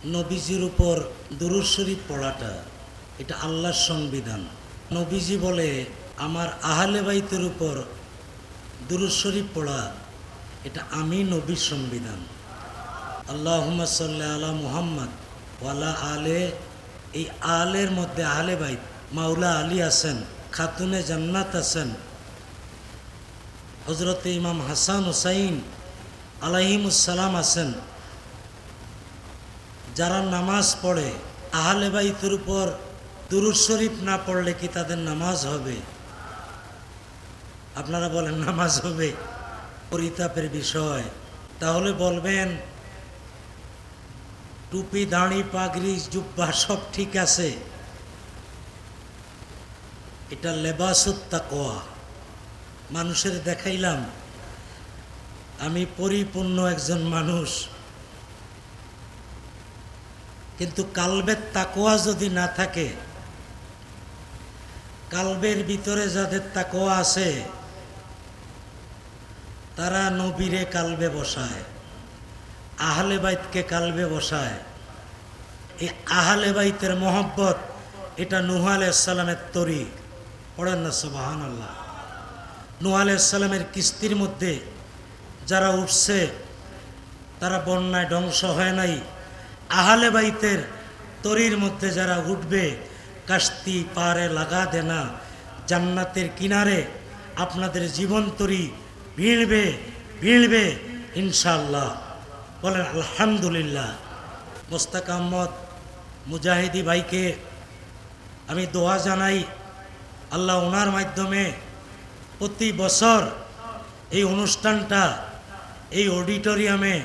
নবীজির উপর দুরূদ শরীফ পড়াটা এটা আল্লাহর সংবিধান। নবীজি বলে আমার আহলে বাইতের উপর দুরূদ শরীফ পড়া এটা আমি নবীর সংবিধান। আল্লাহুম্মা সাল্লি আলা মুহাম্মদ ওয়ালা আলে, এই আলের মধ্যে আহলে বাইত মাওলা আলী আছেন, খাতুনে জান্নাত আছেন, হজরতে ইমাম হাসান হুসাইন আলাইহিমুসসালাম আছেন। যারা নামাজ পড়ে আহলে বাইতের উপর দুরূদ শরীফ না পড়লে কি তাদের নামাজ হবে? আপনারা বলেন নামাজ হবে? পরিতাপের বিষয়। তাহলে বলবেন টুপি দাড়ি পাগড়ি জুব্বা সব ঠিক আছে, এটা লেবাসুত তাকওয়া। মানুষের দেখাইলাম আমি পরিপূর্ণ একজন মানুষ, কিন্তু কালবের তাকওয়া যদি না থাকে, কালবের ভিতরে যাদের তাকওয়া আছে তারা নবীরে কালবে বসায়, আহলে বাইতকে কালবে বসায়। এই আহলে বাইতের মহব্বত এটা নূহ আলাইহিস সালামের তরি। পড়েন না সুবহানাল্লাহ। নূহ আলাইহিস সালামের কিস্তির মধ্যে যারা উঠছে তারা বন্যায় ধ্বংস হয় নাই। আহলে বাইতের তরির মধ্যে যারা উঠবে, কাস্তি পারে লাগা দেনা, জান্নাতের কিনারে আপনাদের জীবন তরি ভিড়বে ভিড়বে ইনশাআল্লাহ। বলেন আলহামদুলিল্লাহ। মোস্তাক আহমদ মুজাহিদি ভাইকে আমি দোয়া জানাই, আল্লাহ ওনার মাধ্যমে প্রতি বছর এই অনুষ্ঠানটা এই অডিটোরিয়ামে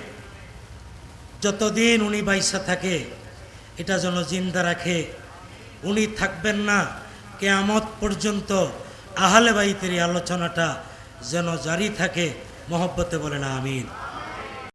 যতদিন উনি বাইসা থাকে এটা যেন জিন্দা রাখে। উনি থাকবেন না, কিয়ামত পর্যন্ত আহলে বাইতের এই আলোচনাটা যেন জারি থাকে। মহব্বতে বলেন আমিন।